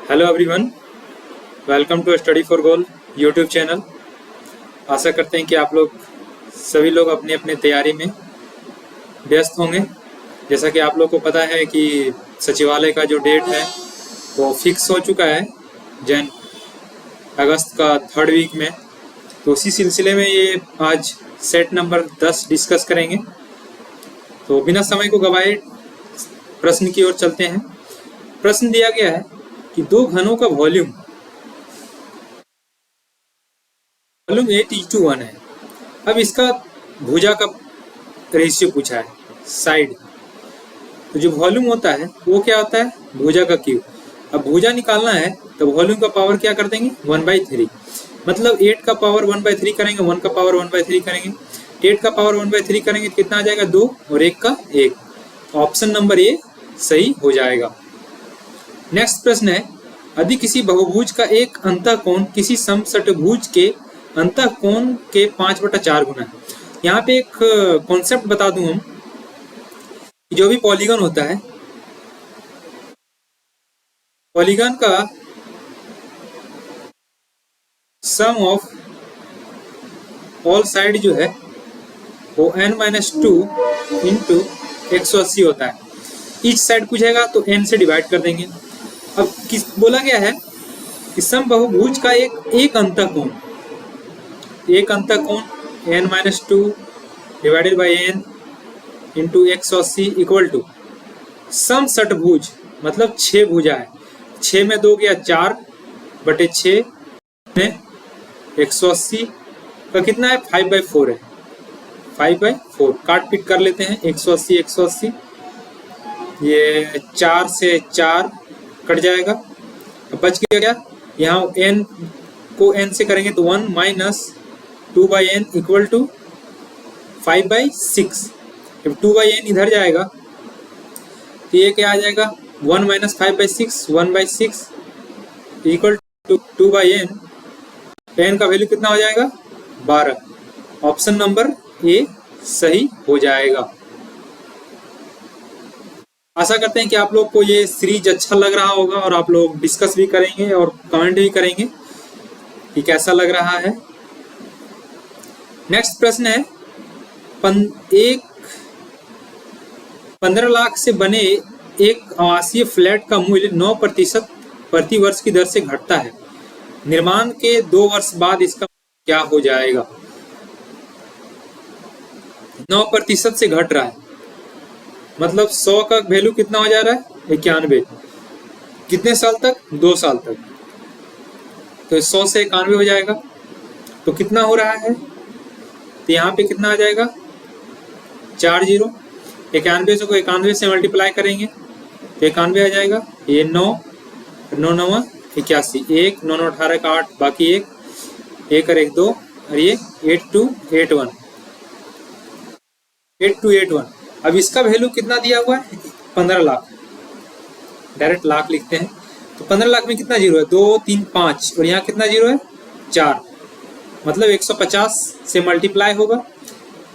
Hello everyone, welcome to study for goal YouTube channel. आशा करते हैं कि आप लोग सभी लोग अपने अपने तैयारी में व्यस्त होंगे। जैसा कि आप लोग को पता है कि सचिवालय का जो डेट है वो फिक्स हो चुका है अगस्त का 3rd वीक में। तो उसी सिलसिले में ये आज सेट नंबर 10 डिस्कस करेंगे। तो बिना समय को गवाए प्रश्न की ओर चलते हैं। प्रश्न दिया गया है कि दो घनों का वॉल्यूम 8:1 है। अब इसका भुजा का रेशियो पूछा है, साइड। तो जो वॉल्यूम होता है वो क्या होता है, भुजा का क्यूब। अब भुजा निकालना है तो वॉल्यूम का पावर क्या कर देंगे, 1/3। मतलब 8 का पावर 1/3 करेंगे, 1 का पावर 1/3 करेंगे। 8 का पावर 1/3 करेंगे तो कितना आ जाएगा, 2 और 1 का 1। ऑप्शन नंबर ए सही हो जाएगा। नेक्स्ट प्रश्न है, यदि किसी बहुभुज का एक अंतःकोण किसी समषटभुज के अंतःकोण के 5/4 गुना है। यहाँ पे एक कॉन्सेप्ट बता दूं हम, जो भी पॉलीगन होता है, पॉलीगन का सम ऑफ ऑल साइड जो है वो n-2 इंटू 180 होता है। ईच साइड पूछेगा तो n से डिवाइड कर देंगे। अब किस बोला गया है कि समबाहुभुज का एक अंतःकोण n-2 divided by n into 180 equal to समषटभुज, मतलब 6 भुजा है। 6 में 2 गया 4/6 में 180 का कितना है, 5/4 है। 5/4 काट पीट कर लेते हैं। 180 ये 4 से 4 कट जाएगा। अब बच गया क्या, यहाँ n को n से करेंगे तो 1 माइनस 2/n इक्वल टू 5/6। जब 2/n इधर जाएगा तो ये क्या आ जाएगा, 1 minus 5/6, 1/6 equal to 2/n। n का वैल्यू कितना हो जाएगा, 12। ऑप्शन नंबर ए सही हो जाएगा। आशा करते हैं कि आप लोग को ये सीरीज अच्छा लग रहा होगा और आप लोग डिस्कस भी करेंगे और कमेंट भी करेंगे कि कैसा लग रहा है। नेक्स्ट प्रश्न है, 15 लाख से बने एक आवासीय फ्लैट का मूल्य 9% प्रति वर्ष की दर से घटता है। निर्माण के 2 वर्ष बाद इसका क्या हो जाएगा। 9% से घट रहा है, मतलब 100 का वैल्यू कितना हो जा रहा है, 91। कितने साल तक, 2 साल तक। तो 100 से 91 हो जाएगा तो कितना हो रहा है, तो यहाँ पे कितना आ जाएगा, 4 0। 91 को 91 से मल्टीप्लाई करेंगे तो 91 आ जाएगा। ये 9 9 9 81, 1 9 9 18 का 8, बाकी 1 और 1 2, और ये 8281। अब इसका वैल्यू कितना दिया हुआ है, 15 लाख। डायरेक्ट लाख लिखते हैं तो 15 लाख में कितना जीरो है, 2 3 5, और यहाँ कितना जीरो है, 4। मतलब 150 से मल्टीप्लाई होगा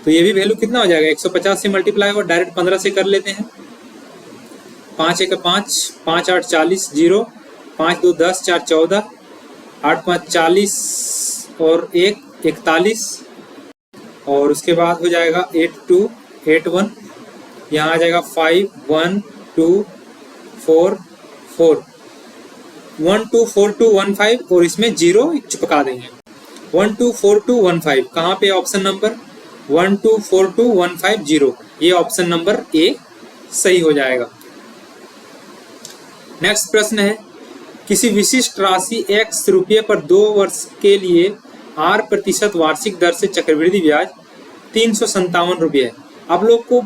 तो ये भी वैल्यू कितना हो जाएगा, 150 से मल्टीप्लाई होगा। डायरेक्ट 15 से कर लेते हैं। 5 1 5, 5 8 40, 0 5 2 10, 4 14, 8 5 40 और 1 41, और उसके बाद हो जाएगा 8281। यहाँ आ जाएगा 5 1 2 4 4 1 2 4 2 1 5, और इसमें 0 चिपका देंगे। 1 2 4 2 1 5 कहाँ पे, ऑप्शन नंबर 1 2 4 2 1 5 0। ये ऑप्शन नंबर ए सही हो जाएगा। नेक्स्ट प्रश्न है, किसी विशिष्ट राशि x रुपये पर 2 वर्ष के लिए 8% वार्षिक दर से चक्रवृद्धि ब्याज 357 रुपये है। आप लोग को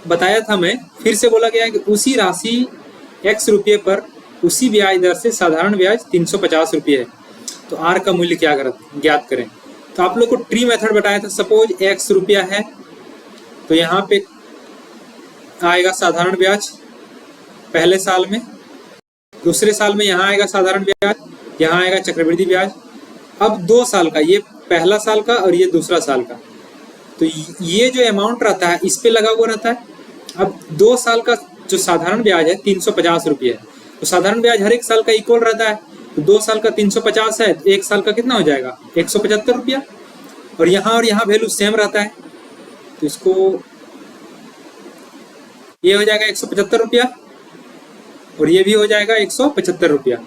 बताया था, मैं फिर से बोला गया कि उसी राशि x रुपये पर उसी ब्याज दर से साधारण ब्याज 350 रुपये है। तो r का मूल्य क्या ज्ञात करें। तो आप लोग को ट्री मेथड बताया था। सपोज x रुपया है तो यहाँ पे आएगा साधारण ब्याज पहले साल में, दूसरे साल में यहाँ आएगा साधारण ब्याज, यहाँ आएगा चक्रवृद्धि ब्याज। अब 2 साल का, ये पहला साल का और ये दूसरा साल का, तो ये जो अमाउंट रहता है इस पे लगा हुआ रहता है। अब 2 साल का जो साधारण ब्याज है 350 रुपये है। तो साधारण ब्याज हर एक साल का इक्वल रहता है, तो 2 साल का 350 है, तो 1 साल का कितना हो जाएगा 175 रुपया। और यहाँ वैल्यू सेम रहता है, तो इसको ये हो जाएगा 175 रुपया और ये भी हो जाएगा 175 रुपया।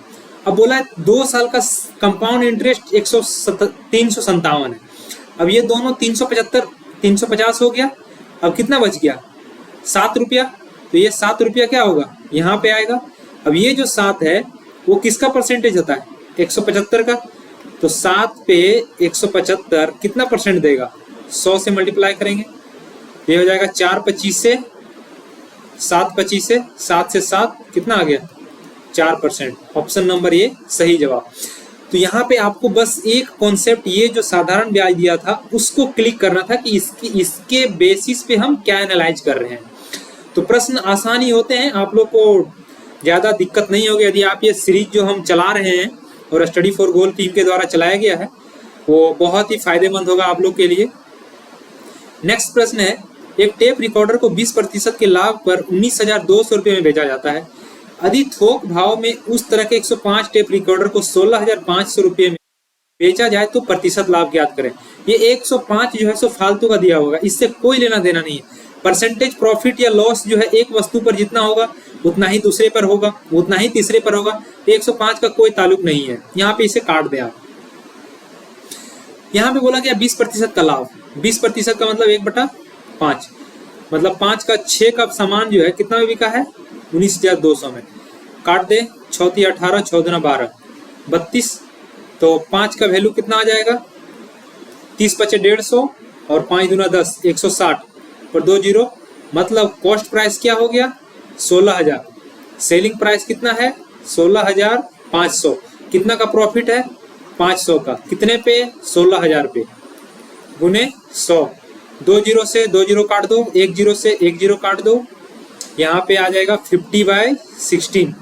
अब बोला है 2 साल का कंपाउंड इंटरेस्ट 357 है। अब ये दोनों 350 हो गया। अब कितना बच गया 7 रुपया, तो ये 7 रुपया क्या होगा यहाँ पे आएगा। अब ये जो 7 है वो किसका परसेंटेज होता है 175 का, तो 7 पे 175 कितना परसेंट देगा 100 से मल्टीप्लाई करेंगे, ये हो जाएगा 4 25 से 7 25 से 7 से 7 कितना आ गया 4%। ऑप्शन नंबर ये सही जवाब। तो यहाँ पे आपको बस एक कॉन्सेप्ट ये जो साधारण ब्याज दिया था उसको क्लिक करना था कि इसके बेसिस पे हम क्या एनालाइज कर रहे हैं। तो प्रश्न आसान ही होते हैं, आप लोग को ज़्यादा दिक्कत नहीं होगी यदि आप ये सीरीज जो हम चला रहे हैं और स्टडी फॉर गोल टीम के द्वारा चलाया गया है वो बहुत ही फायदेमंद होगा आप लोग के लिए। नेक्स्ट प्रश्न है, एक टेप रिकॉर्डर को 20% के लाभ पर 19,200 रुपये में बेचा जाता है। यदि थोक भाव में उस तरह के 105 टेप रिकॉर्डर को 16,500 रुपये में बेचा जाए तो प्रतिशत लाभ ज्ञात करें। ये 105 जो है सो फालतू का दिया होगा, इससे कोई लेना देना नहीं है। परसेंटेज प्रॉफिट या लॉस जो है एक वस्तु पर जितना होगा उतना ही दूसरे पर होगा, उतना ही तीसरे पर होगा। 105 का कोई ताल्लुक नहीं है, यहाँ पे इसे काट दें आप। यहाँ पे बोला गया 20% का लाभ, 20% का मतलब 1/5, मतलब 5 का 6 का सामान जो है कितना में बिका है 19,200 में। काट दे 6 × 18 6 × 12 32, तो 5 का वैल्यू कितना आ जाएगा 30 × 5 150 और 5 × 10 160 और 2 जीरो, मतलब कॉस्ट प्राइस क्या हो गया 16,000। सेलिंग प्राइस कितना है 16,500। कितना का प्रॉफिट है 500 का, कितने पे 16,000 पे गुने 100। 2 जीरो से 2 जीरो काट दो, 1 जीरो से 1 जीरो काट दो, यहाँ पे आ जाएगा 50/16,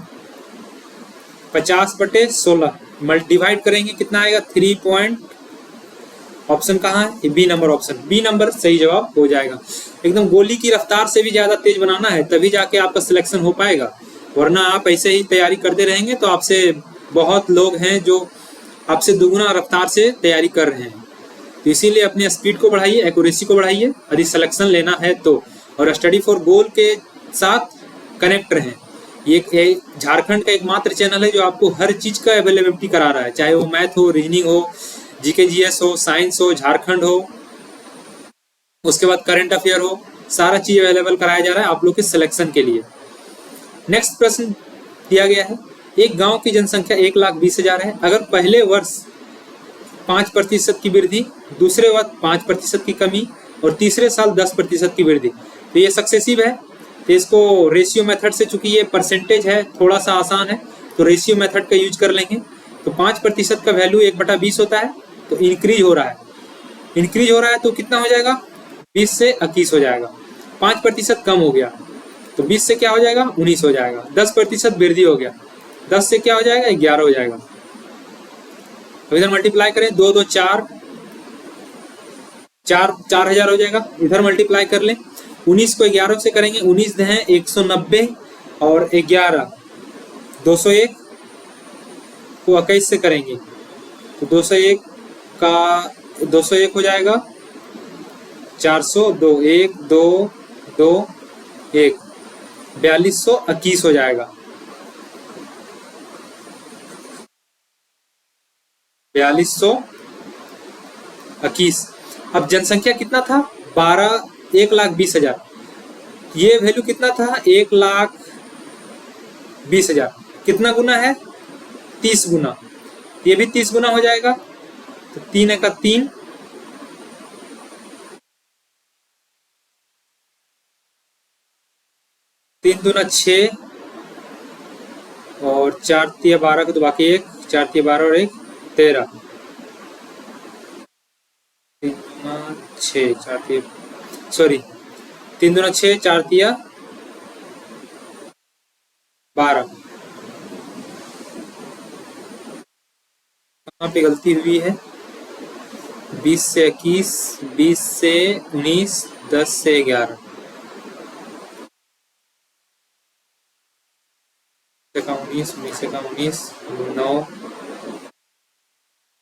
50/16 डिवाइड करेंगे कितना आएगा 3 ऑप्शन कहाँ है B number, option B number सही जवाब हो जाएगा। एकदम गोली की रफ्तार से भी ज्यादा तेज बनाना है तभी जाके आपका सिलेक्शन हो पाएगा, वरना आप ऐसे ही तैयारी करते रहेंगे तो आपसे बहुत लोग हैं जो आपसे दुगुना रफ्तार से तैयारी कर रहे हैं। तो इसीलिए अपनी स्पीड को बढ़ाइए, एक्यूरेसी को बढ़ाइए यदि सिलेक्शन लेना है तो, और स्टडी फॉर गोल के साथ कनेक्ट रहें। ये झारखंड का एकमात्र चैनल है जो आपको हर चीज का अवेलेबिलिटी करा रहा है, चाहे वो मैथ हो, रीजनिंग हो, जीके जीएस हो, साइंस हो, झारखंड हो, उसके बाद करंट अफेयर हो, सारा चीज अवेलेबल कराया जा रहा है आप लोग के सिलेक्शन के लिए। नेक्स्ट प्रश्न दिया गया है, एक गांव की जनसंख्या 1,20,000 है। अगर पहले वर्ष 5% की वृद्धि, दूसरे वर्ष 5% की कमी और तीसरे साल 10% की वृद्धि, तो ये सक्सेसिव है। तो इसको रेशियो मेथड से, चूंकि ये परसेंटेज है थोड़ा सा आसान है तो रेशियो मेथड का यूज कर लेंगे। तो 5% का वैल्यू 1/20 होता है, तो इंक्रीज हो रहा है, इंक्रीज हो रहा है तो कितना हो जाएगा 20 से 21 हो जाएगा। 5% कम हो गया तो 20 से क्या हो जाएगा 19 हो जाएगा। 10% वृद्धि हो गया, 10 से क्या हो जाएगा 11 हो जाएगा। तो इधर मल्टीप्लाई करें 2 2 4 4,000 हो जाएगा। इधर मल्टीप्लाई कर लें, 19 को 11 से करेंगे, 19 हैं 190 और 11 201 को 21 से करेंगे तो 201 का 201 हो जाएगा 402 1 2 2 1 4221 हो जाएगा। 4221। अब जनसंख्या कितना था 1,20,000, ये वैल्यू कितना था 1,20,000, कितना गुना है 30 गुना, ये भी 30 गुना हो जाएगा। तो 3 का 3, 3 दूना 6 और 4 तिया 12 को तो बाकी 1, 4 तिया 12 और 1 13, 3 दूना 6 4 तिया सॉरी 3 दूना 6 4 तिया 12। कहाँ पे गलती हुई है 20 से 21, 20 से 19, 10 से 11, 19, 19 से कम 19, 9,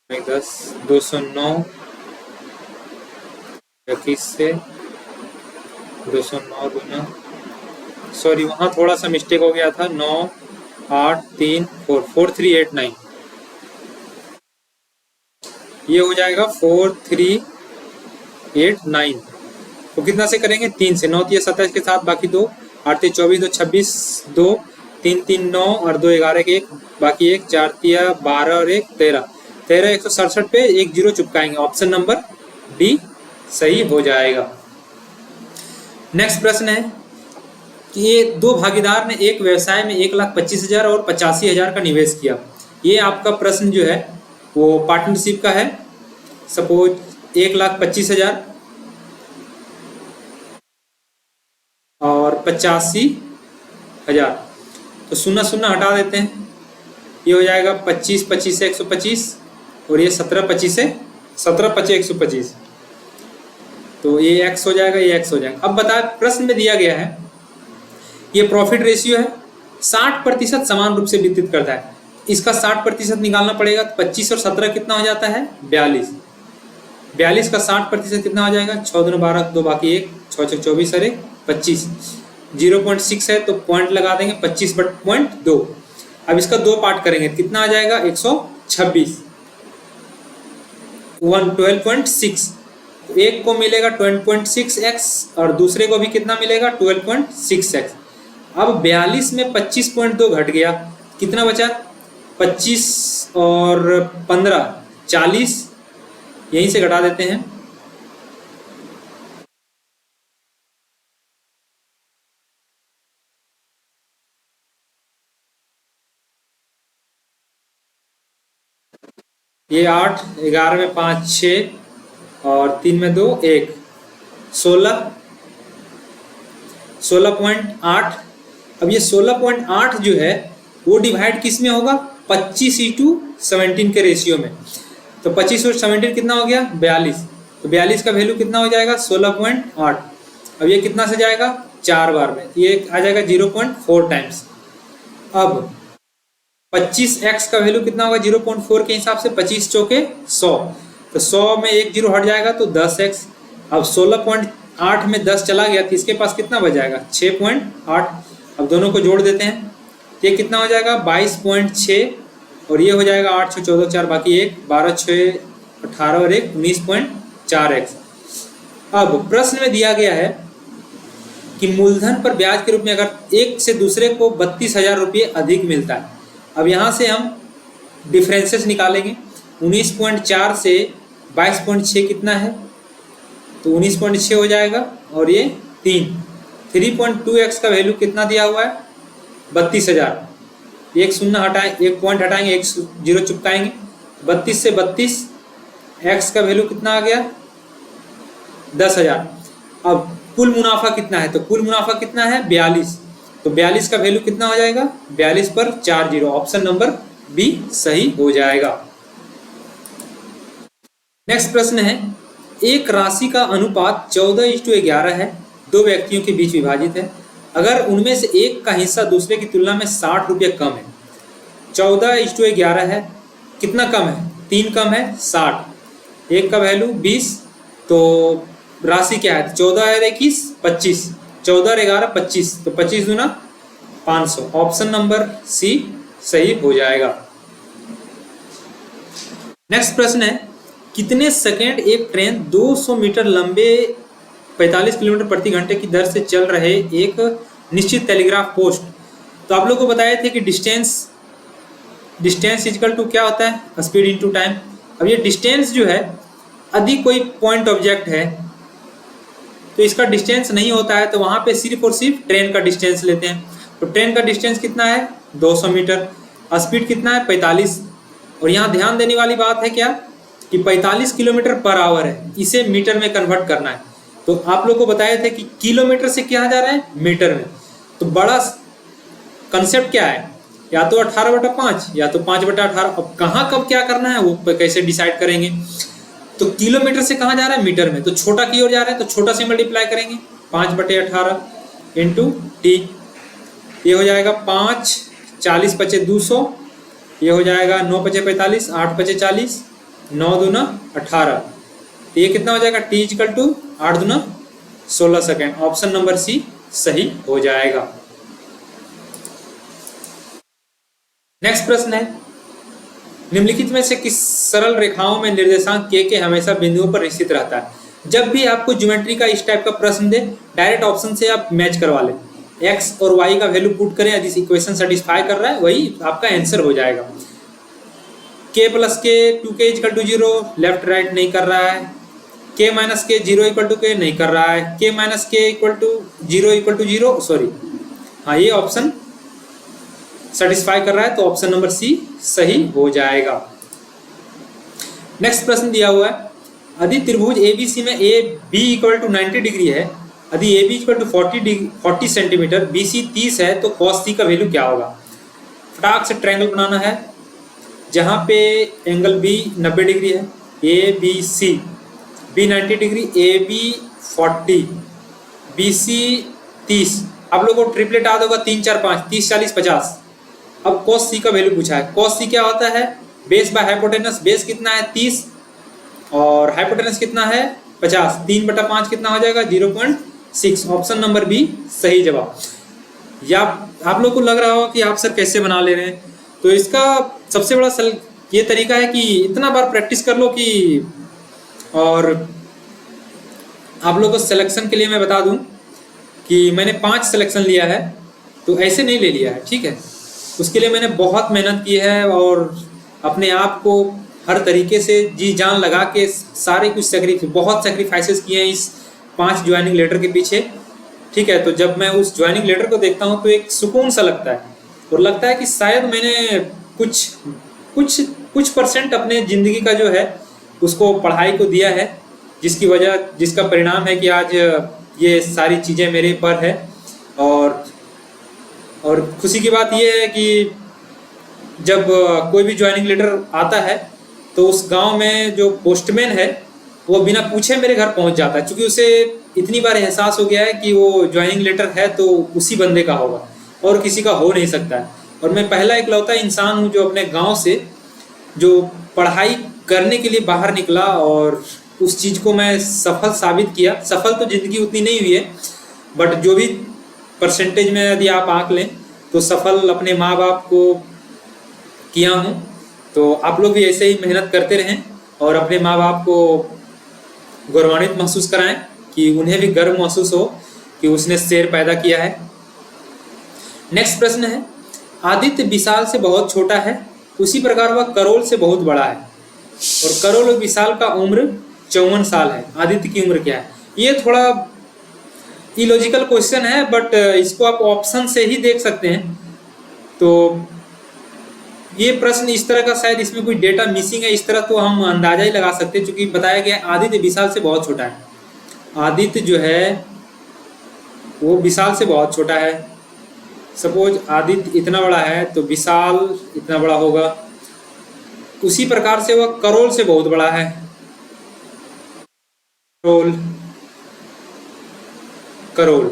10, 209, 21 से 209 दूना, सॉरी वहाँ थोड़ा सा मिस्टेक हो गया था, 9, 8, 3, 4, 4389, ये हो जाएगा 4389। तो कितना से करेंगे? 3 से। 9 27 के साथ बाकी 2, 8 24, 2 26, 2 3 3 9 और 2 11 के 1 बाकी 1, 4 12 और 1 13, 167 पे 1 0 चुपकाएंगे। ऑप्शन नंबर डी सही हो जाएगा। नेक्स्ट प्रश्न है कि ये दो भागीदार ने एक व्यवसाय में 1,25,000 और 85,000 का निवेश किया। ये आपका प्रश्न जो है वो पार्टनरशिप का है। सपोज 1,25,000 और 85,000, तो 0 0 हटा देते हैं, ये हो जाएगा 25 25 से 125 और ये 17 25 से 17 25 125, तो ये x हो जाएगा, ये x हो जाएगा। अब बताए प्रश्न में दिया गया है ये प्रॉफिट रेशियो है, 60% समान रूप से वितरित करता है। इसका 60% निकालना पड़ेगा, तो 25 और 17 कितना हो जाता है? 42। 42 का 60% कितना हो जाएगा? 6 2 12, 2 बाकी 1, 6 6 24 और 1 25, 0.6 है तो पॉइंट लगा देंगे 25/2। अब इसका दो पार्ट करेंगे, कितना आ जाएगा? 126, 12.6। तो एक को मिलेगा 12.6x और दूसरे को भी कितना मिलेगा? 12.6x। अब 42 में 25.2 घट गया, कितना बचा? 25 और 15 40, यहीं से घटा देते हैं। ये 8, 11 में 5 6 और 3 में 2 1, 16.8। अब ये 16.8 जो है वो डिवाइड किस में होगा? 25:17 के रेशियो में। तो 25 और 17 कितना हो गया? 42। तो 42 का वैल्यू कितना हो जाएगा? 16.8। अब ये कितना से जाएगा? 4 बार में, ये आ जाएगा 0.4 टाइम्स। अब 25x का वैल्यू कितना होगा? 0.4 के हिसाब से 25 चौके 100, तो 100 में 1 0 हट जाएगा तो 10x। अब 16.8 में 10 चला गया तो इसके पास कितना बच जाएगा? 6.8। अब दोनों को जोड़ देते हैं, ये कितना हो जाएगा? 22.6 और ये हो जाएगा 8 6 14 4 बाकी 1, 12 6 18 और 1 19.4x। अब प्रश्न में दिया गया है कि मूलधन पर ब्याज के रूप में अगर एक से दूसरे को 32,000 रुपये अधिक मिलता है। अब यहाँ से हम डिफरेंसेस निकालेंगे। 19.4 से 22.6 कितना है? तो 19.6 हो जाएगा और ये 3.2x का वैल्यू कितना दिया हुआ है? 32,000। एक शून्य हटाएं, एक पॉइंट हटाएंगे, एक 0 चिपकाएंगे, 32 से 32 x का वैल्यू कितना आ गया? 10,000। अब कुल मुनाफा कितना है? तो कुल मुनाफा कितना है? 42। तो 42 का वैल्यू कितना हो जाएगा? 42 पर 4 0। ऑप्शन नंबर बी सही हो जाएगा। नेक्स्ट प्रश्न है, एक राशि का अनुपात 14:11 है, दो व्यक्तियों के बीच विभाजित है। अगर उनमें से एक का हिस्सा दूसरे की तुलना में 60 रुपये कम है। 14:11 है, कितना कम है? 3 कम है 60, एक का वैल्यू 20, तो राशि क्या है? 14 और 21 25, 14 और 11 25, तो 25 दूना 500। ऑप्शन नंबर सी सही हो जाएगा। नेक्स्ट प्रश्न है, कितने सेकेंड एक ट्रेन 200 मीटर लंबे 45 किलोमीटर प्रति घंटे की दर से चल रहे एक निश्चित टेलीग्राफ पोस्ट। तो आप लोगों को बताए थे कि डिस्टेंस इक्वल टू क्या होता है? Speed into time. अब ये डिस्टेंस जो है यदि कोई पॉइंट ऑब्जेक्ट है तो इसका डिस्टेंस नहीं होता है, तो वहां पे सिर्फ और सिर्फ ट्रेन का डिस्टेंस लेते हैं। तो ट्रेन का डिस्टेंस कितना है? 200 मीटर। स्पीड कितना है? 45। और यहाँ ध्यान देने वाली बात है क्या कि 45 किलोमीटर पर आवर है, इसे मीटर में कन्वर्ट करना है। तो आप लोग को बताए थे कि किलोमीटर से क्या जा रहा है? मीटर में। तो बड़ा कंसेप्ट क्या है? या तो 18/5 या तो 5/18। अब कहाँ कब क्या करना है वो कैसे डिसाइड करेंगे? तो किलोमीटर से कहाँ जा रहा है? मीटर में। तो छोटा की ओर जा रहा है तो छोटा से मल्टीप्लाई करेंगे, 5/18 इंटू टी, ये हो जाएगा 5 40 पचे 200, ये हो जाएगा 9 पचे 45, 8 पचे 40, 9 दूना 18, तो ये कितना हो जाएगा t इक्वल टू 8 दूना 16 सेकेंड। ऑप्शन नंबर सी सही हो जाएगा। नेक्स्ट प्रश्न है, निम्नलिखित में से किस सरल रेखाओं में निर्देशांक के हमेशा बिंदुओं पर निश्चित रहता है। जब भी आपको ज्योमेट्री का इस टाइप का प्रश्न दे, डायरेक्ट ऑप्शन से आप मैच करवा लें, x और y का वैल्यू पुट करें, यदि इक्वेशन सेटिस्फाई कर रहा है वही आपका आंसर हो जाएगा। k प्लस के 2k equal to 0, left right नहीं कर रहा है, k माइनस के 0 इक्वल टू k नहीं कर रहा है, k माइनस के इक्वल टू 0 सॉरी, हाँ ये ऑप्शन सेटिस्फाई कर रहा है, तो ऑप्शन नंबर सी सही हो जाएगा। नेक्स्ट प्रश्न दिया हुआ है, यदि त्रिभुज ABC में AB इक्वल टू 90 डिग्री है, यदि AB equal to 40 centimetre, BC 30 है, तो cos C का वैल्यू क्या होगा। फटाक से ट्रायंगल बनाना है, जहाँ पे एंगल B 90 डिग्री है, ABC, B 90 degree, AB 40, BC 30, आप लोगों को ट्रिपलेट याद होगा 3 4 5, 30 40 50। अब cos C का वैल्यू पूछा है, cos C क्या होता है, बेस बाय हाइपोटेनस, बेस कितना है 30 और हाइपोटेनस कितना है 50, 3/5 कितना हो जाएगा 0.6, ऑप्शन नंबर बी सही जवाब। या आप लोग को लग रहा हो कि आप सर कैसे बना ले रहे हैं, तो इसका सबसे बड़ा ये तरीका है कि इतना बार प्रैक्टिस कर लो कि, और आप लोग को सिलेक्शन के लिए मैं बता दूं कि मैंने 5 सिलेक्शन लिया है, तो ऐसे नहीं ले लिया है, ठीक है, उसके लिए मैंने बहुत मेहनत की है और अपने आप को हर तरीके से जी जान लगा के सारे कुछ बहुत सेक्रीफाइसेस किए हैं इस 5 ज्वाइनिंग लेटर के पीछे, ठीक है। तो जब मैं उस ज्वाइनिंग लेटर को देखता हूँ तो एक सुकून सा लगता है और लगता है कि शायद मैंने कुछ परसेंट अपने ज़िंदगी का जो है उसको पढ़ाई को दिया है, जिसका परिणाम है कि आज ये सारी चीज़ें मेरे पर है। और खुशी की बात यह है कि जब कोई भी ज्वाइनिंग लेटर आता है तो उस गांव में जो पोस्टमैन है वो बिना पूछे मेरे घर पहुंच जाता है, क्योंकि उसे इतनी बार एहसास हो गया है कि वो ज्वाइनिंग लेटर है तो उसी बंदे का होगा और किसी का हो नहीं सकता है। और मैं पहला इकलौता इंसान हूं जो अपने गांव से जो पढ़ाई करने के लिए बाहर निकला और उस चीज़ को मैं सफल साबित किया। सफल तो ज़िंदगी उतनी नहीं हुई है, बट जो भी परसेंटेज में यदि आप आंक लें तो सफल अपने माँ बाप को किया हूँ। तो आप लोग भी ऐसे ही मेहनत करते रहें और अपने माँ बाप को गौरवान्वित महसूस कराएं कि उन्हें भी गर्व महसूस हो कि उसने शेर पैदा किया है। नेक्स्ट प्रश्न है, आदित्य विशाल से बहुत छोटा है, उसी प्रकार वह करोल से बहुत बड़ा है, और करोल और विशाल का उम्र 54 साल है, आदित्य की उम्र क्या है। ये थोड़ा इलॉजिकल क्वेश्चन है, बट इसको आप ऑप्शन से ही देख सकते हैं। तो ये प्रश्न इस तरह का, शायद इसमें कोई डेटा मिसिंग है, इस तरह तो हम अंदाजा ही लगा सकते हैं, क्योंकि बताया गया आदित्य विशाल से बहुत छोटा है। आदित्य जो है वो विशाल से बहुत छोटा है। सपोज आदित्य इतना बड़ा है तो विशाल इतना बड़ा होगा, उसी प्रकार से वह करोल से बहुत बड़ा है। करोल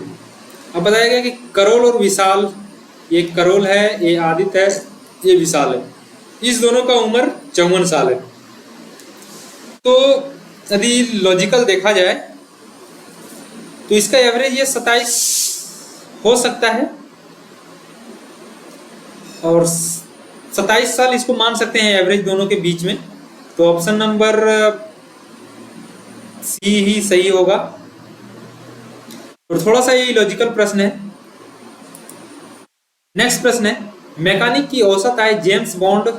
अब बताया गया कि करोल और विशाल, ये करोल है, ये आदित्य है, ये विशाल है, इस दोनों का उम्र 54 साल है। तो यदि लॉजिकल देखा जाए तो इसका एवरेज ये 27 हो सकता है, और 27 साल इसको मान सकते हैं एवरेज दोनों के बीच में। तो ऑप्शन नंबर सी ही सही होगा। और थोड़ा सा ये लॉजिकल प्रश्न है। नेक्स्ट प्रश्न है, मैकेनिक की औसत आय जेम्स बॉन्ड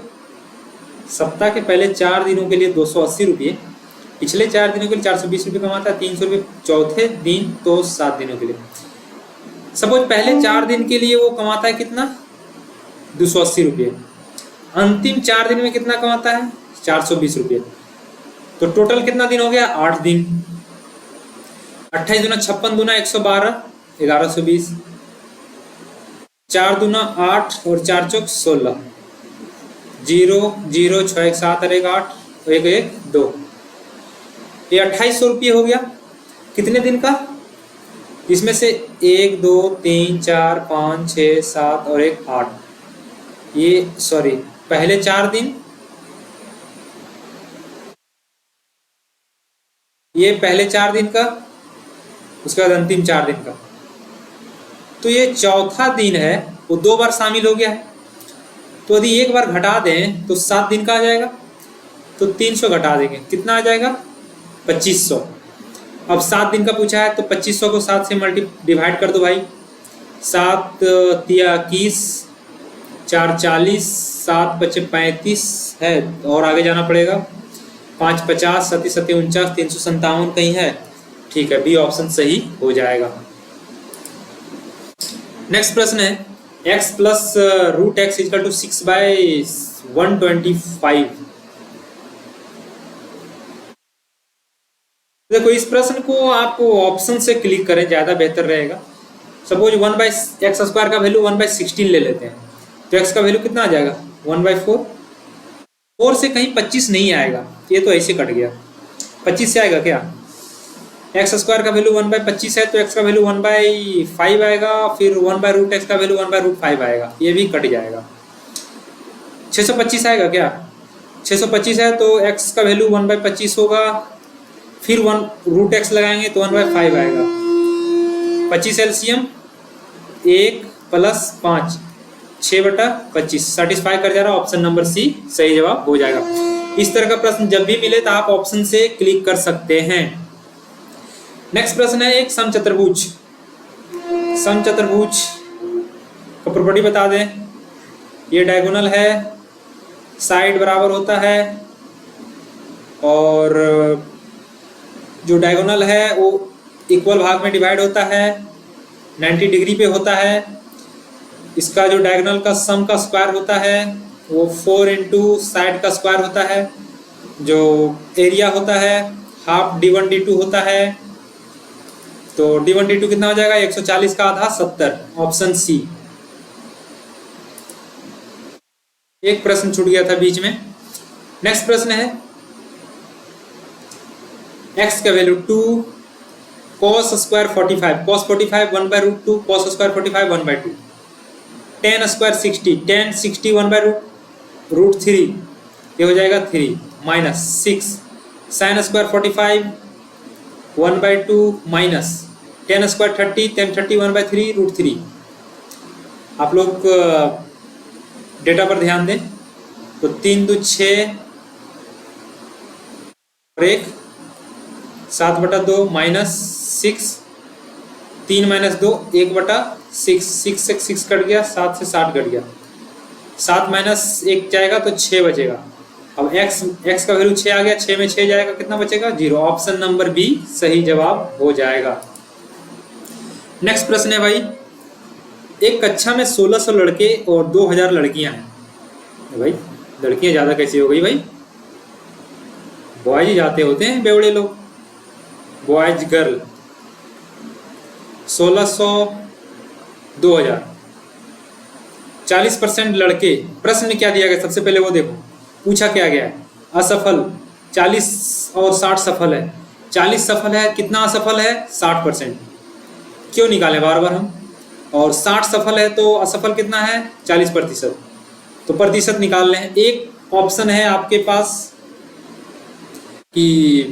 सप्ताह के पहले 4 दिनों के लिए 280 रुपये, पिछले 4 दिनों के लिए 420 रुपये कमाता है, 300 रुपये चौथे दिन, तो 7 दिनों के लिए। सपोज पहले 4 दिन के लिए वो कमाता है कितना 280 रुपये, अंतिम 4 दिन में कितना कमाता है 420 रुपये, तो टोटल कितना दिन हो गया 8 दिन। 28 दूना 56 दूना 112, 1120, 4 दूना 8 और 4 चौक 16, 0 0 6 1 7 और 1 8 1 1 2, ये 2800 रुपये हो गया। कितने दिन का, इसमें से 1 2 3 4 5 6 7 और 1 8, ये सॉरी, पहले 4 दिन, ये पहले 4 दिन का, उसके बाद अंतिम 4 दिन का। तो ये चौथा दिन है, वो 2 बार शामिल हो गया है। तो यदि एक बार घटा दें तो 7 दिन का आ जाएगा। तो 300 घटा देंगे, कितना आ जाएगा? 2500। अब 7 दिन का पूछा है तो 2500 को 7 से डिवाइड कर दो भाई। 7 तिया 21, 4 40, 7 बचे 35 है, और आगे जाना पड़ेगा। 5 50, 7 7 49, 357 कहीं है। ठीक है, बी ऑप्शन सही हो जाएगा। नेक्स्ट प्रश्न है x plus root x equal to 6/125। देखो, इस प्रश्न को आप ऑप्शन से क्लिक करें, ज़्यादा बेहतर रहेगा। सपोज 1/x² का वैल्यू 1/16 ले लेते हैं, तो x का वैल्यू कितना आ जाएगा? 1/4। 4 से कहीं 25 नहीं आएगा, ये तो ऐसे कट गया। 25 से आएगा क्या? x² का वैल्यू 1/25 है, तो x का वैल्यू 1/5 आएगा, फिर 1/√x का वैल्यू 1/√5 आएगा, ये भी कट जाएगा। 625 आएगा क्या? 625 है तो x का वैल्यू 1/25 होगा, फिर 1√x लगाएंगे तो 1/5 आएगा। 25 एलसीएम 1 + 5, 6/25 सेटिस्फाई कर जा रहा है। ऑप्शन नंबर सी सही जवाब हो जाएगा। इस तरह का प्रश्न जब भी मिले तो आप ऑप्शन से क्लिक कर सकते हैं। नेक्स्ट प्रश्न है एक समचतुर्भुज। समचतुर्भुज का प्रॉपर्टी बता दें। ये डायगोनल है, साइड बराबर होता है, और जो डायगोनल है वो इक्वल भाग में डिवाइड होता है, 90 डिग्री पे होता है। इसका जो डायगोनल का सम का स्क्वायर होता है वो 4 × साइड का स्क्वायर होता है। जो एरिया होता है हाफ d1 d2 होता है। तो d1 d2 कितना हो जाएगा? 140 का आधा 70, ऑप्शन सी। एक प्रश्न छूट गया था बीच में। नेक्स्ट प्रश्न है x का value 2 cos² 45, cos 45 1/√2, cos² 45 1/2, tan² 60, tan 60 1/√3, ये हो जाएगा 3 minus 6, sin² 45 1/2 minus tan² 30, tan 30 1/3√3। आप लोग डेटा पर ध्यान दें। तो 3 2 6 और 1 7/2 माइनस 6, 3 - 2 1/6, 6 से 6 कट गया, 7 से 60 कट गया, 7 - 1 जाएगा तो 6 बचेगा। अब x का वैल्यू 6 आ गया, 6 में 6 जाएगा, कितना बचेगा? 0। ऑप्शन नंबर बी सही जवाब हो जाएगा। नेक्स्ट प्रश्न है भाई, एक कक्षा में 1600 लड़के और 2000 लड़कियां हैं। भाई लड़कियां ज़्यादा कैसी हो गई भाई? बॉयज ही जाते होते हैं बेवड़े लोग, बॉयज गर्ल। 1600 2000, 40% लड़के। प्रश्न में क्या दिया गया सबसे पहले वो देखो, पूछा क्या गया है? असफल 40 और 60 सफल है। 40 सफल है, कितना असफल है? 60%। क्यों निकालें बार बार हम? और 60 सफल है तो असफल कितना है? 40%। तो प्रतिशत निकाल लें। एक ऑप्शन है आपके पास कि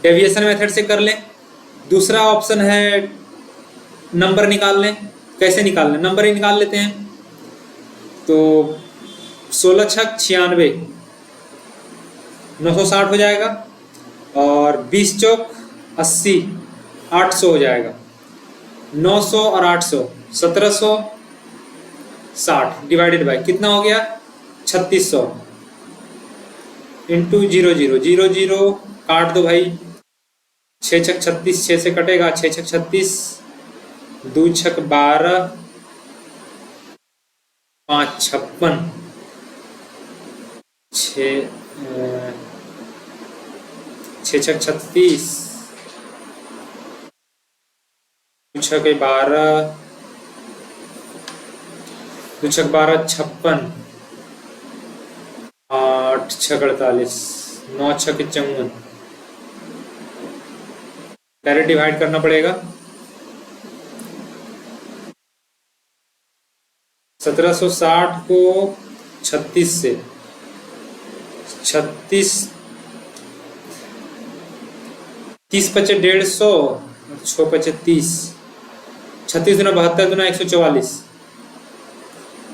डेविएशन मेथड से कर लें, दूसरा ऑप्शन है नंबर निकाल लें। कैसे निकाल लें? नंबर ही निकाल लेते हैं। तो 16 छक 96, 960 हो जाएगा, और 20 चौक 80, 800 हो जाएगा। 900 और 800 1760 डिवाइडेड बाय कितना हो गया? 3600 इंटू 0 0 0 0 काट दो भाई। 6 छक 36, 6 से कटेगा, 6 छक 36, 2 छक 12, 5 56, 6 छक 36, 2 छक 12, 2 छक 12 56, 8 छक 48, 9 छक 54। डायरेक्ट डिवाइड करना पड़ेगा। 1760 को 36 से 36, 30 पचे 150, 6 पचे 30, 36 दुना 72 दुना 144,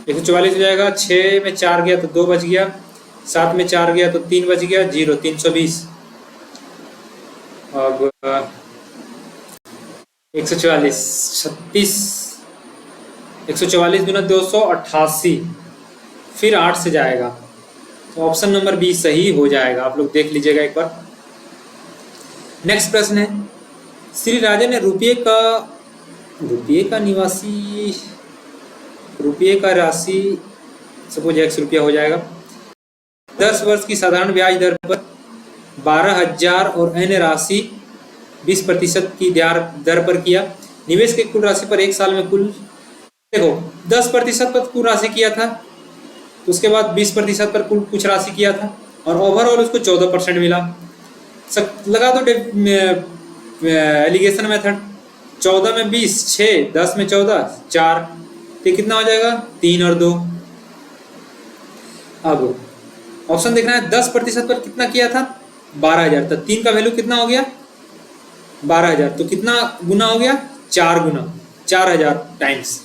144 हो जाएगा। 6 में 4 गया तो 2 बच गया, 7 में 4 गया तो 3 बच गया, 0, 320। अब 144, 36, 144 दुना 288, फिर 8 से जाएगा, तो ऑप्शन नंबर बी सही हो जाएगा। आप लोग देख लीजिएगा एक बार। नेक्स्ट प्रश्न है, श्री राजा ने रुपये का निवासी, रुपये का राशि सपोज 100 रुपया हो जाएगा। 10 वर्ष की साधारण ब्याज दर पर 12,000 और अन्य राशि 20% की दर पर किया। निवेश की कुल राशि पर एक साल में कुल, देखो 10% पर कुल राशि किया था, तो उसके बाद 20% पर कुल कुछ राशि किया था, और ओवरऑल उसको 14% मिला। लगा दो एलिगेशन मेथड, 14 में 20, 6, 10 में 14, 4, तो कितना हो जाएगा 3 और 2। अब ऑप्शन देखना है, 10% पर कितना किया था 12,000, तो 3 का वैल्यू कितना हो गया 12,000, तो कितना गुना हो गया 4 गुना, 4,000 टाइम्स।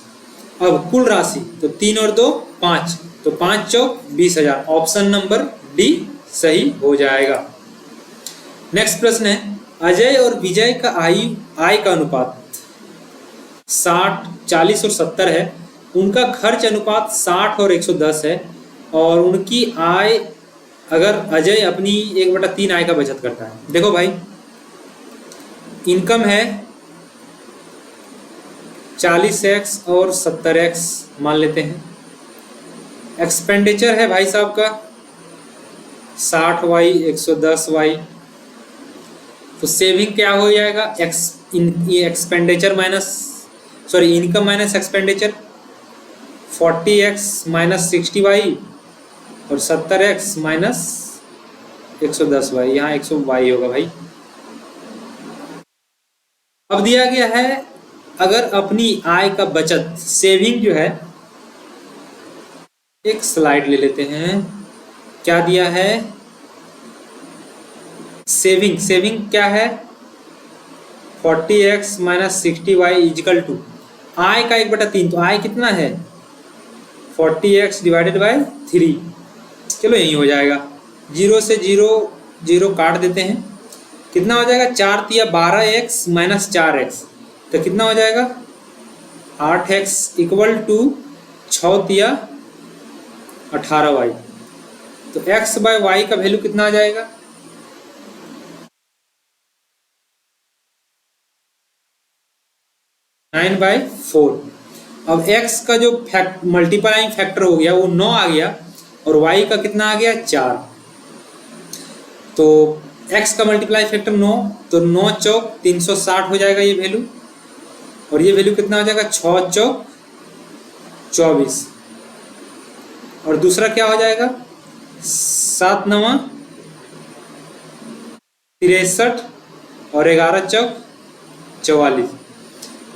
अब कुल राशि तो 3 और 2 5, तो 5 चौक 20,000, ऑप्शन नंबर डी सही हो जाएगा। नेक्स्ट प्रश्न है, अजय और विजय का आय का अनुपात 60, 40 और 70 है। उनका खर्च अनुपात 60 और 110 है, और उनकी आय, अगर अजय अपनी 1/3 आय का बचत करता है। देखो भाई, इनकम है 40x और 70x मान लेते हैं। एक्सपेंडिचर है भाई साहब का 60y 110y, तो सेविंग क्या हो जाएगा, expenditure minus, sorry income minus expenditure, 40x minus 60y और 70x माइनस 110y, यहाँ 100y होगा भाई। अब दिया गया है, अगर अपनी आय का बचत, सेविंग जो है, एक स्लाइड ले लेते हैं, क्या दिया है, सेविंग क्या है 40x minus 60y is equal to आय का 1/3, तो आय कितना है 40x डिवाइडेड बाय 3। चलो यही हो जाएगा, 0 से 0 काट देते हैं, कितना हो जाएगा 4 तिया 12x माइनस 4x, तो कितना हो जाएगा 8x इक्वल टू 6 तिया 18y, तो x बाय y का वैल्यू कितना आ जाएगा 9/4। अब x का जो मल्टीप्लाइंग फैक्टर हो गया वो 9 आ गया, और y का कितना आ गया 4, तो x का मल्टीप्लाई फैक्टर 9, तो 9 चौक 360 हो जाएगा ये वैल्यू, और ये वैल्यू कितना हो जाएगा 6 चौक 24, और दूसरा क्या हो जाएगा 7 9 63 और 11 चौक 44,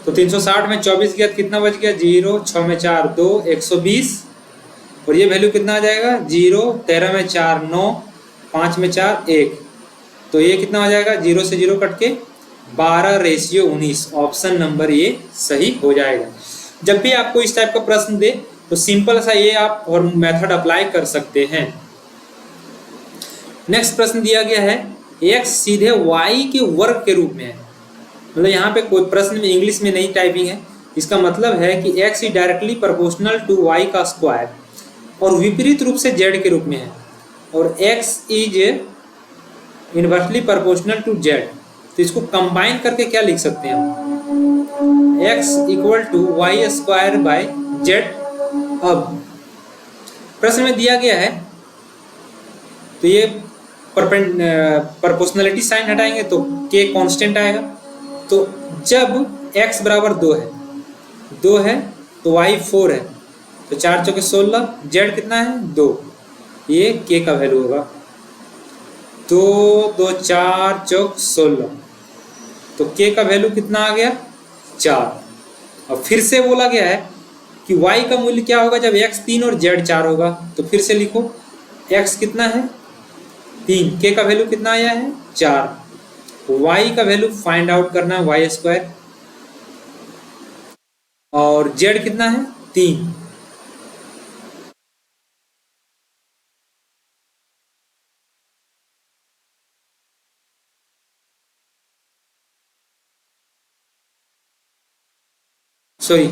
तो 360 में 24 गया तो कितना बच गया 0, 6 में 4 2, 120, और ये वैल्यू कितना आ जाएगा 0, 13 में 4 9, 5 में 4 1, तो ये कितना हो जाएगा 0 से 0 कट के 12:19, ऑप्शन नंबर ये सही हो जाएगा। जब भी आपको इस टाइप का प्रश्न दे तो सिंपल सा ये आप और मेथड अप्लाई कर सकते हैं। नेक्स्ट प्रश्न दिया गया है, x सीधे y के वर्ग के रूप में है, मतलब यहाँ पे कोई प्रश्न में इंग्लिश में नहीं टाइपिंग है, इसका मतलब है कि x is directly proportional to y का स्क्वायर, और विपरीत रूप से z के रूप में है, और x is inversely proportional to z, तो इसको कंबाइन करके क्या लिख सकते हैं हम, x equal to y square by z। अब प्रश्न में दिया गया है, तो ये प्रोपोर्शनलिटी साइन हटाएंगे तो k कांस्टेंट आएगा, तो जब x बराबर 2 है तो y 4 है, तो 4 चौके 16, z कितना है 2, ये k का वैल्यू होगा 2 2 4 चौक 16, तो k का वैल्यू कितना आ गया 4। और फिर से बोला गया है कि y का मूल्य क्या होगा जब x 3 और z 4 होगा। तो फिर से लिखो, x कितना है 3, k का वैल्यू कितना आया है 4, y का वैल्यू फाइंड आउट करना है y स्क्वायर, और z कितना है 3। सॉरी,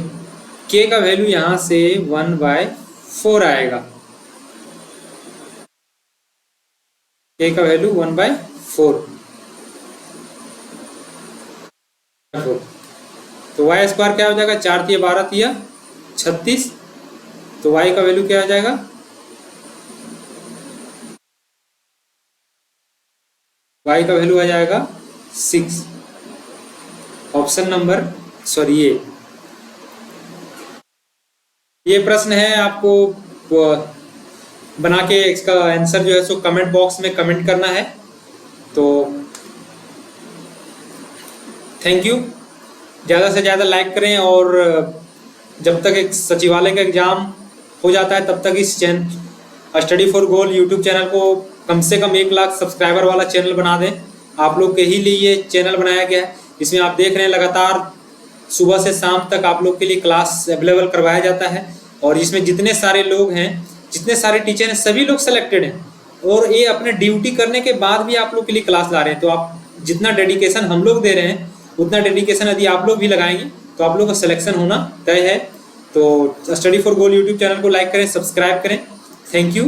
k का वैल्यू यहां से 1/4 आएगा, k का वैल्यू 1/4। तो y स्क्वायर क्या हो जाएगा, 4 तिया 12 तिया 36, तो y का वैल्यू क्या हो जाएगा, y का वैल्यू आ जाएगा 6। ऑप्शन नंबर सॉरी ये प्रश्न है, आपको बना के इसका आंसर जो है सो कमेंट बॉक्स में कमेंट करना है। तो थैंक यू, ज़्यादा से ज़्यादा लाइक करें, और जब तक एक सचिवालय का एग्ज़ाम हो जाता है तब तक इस study for goal YouTube channel को कम से कम 1 लाख सब्सक्राइबर वाला चैनल बना दें। आप लोग के ही लिए ये चैनल बनाया गया है, इसमें आप देख रहे हैं लगातार सुबह से शाम तक आप लोग के लिए क्लास अवेलेबल करवाया जाता है, और इसमें जितने सारे लोग हैं, जितने सारे टीचर हैं, सभी लोग सेलेक्टेड हैं, और ये अपने ड्यूटी करने के बाद भी आप लोग के लिए क्लास ला रहे हैं। तो आप जितना डेडिकेशन हम लोग दे रहे हैं, उतना डेडिकेशन यदि आप लोग भी लगाएंगे तो आप लोग का सिलेक्शन होना तय है। तो study for goal YouTube channel को लाइक करें, सब्सक्राइब करें। Thank you.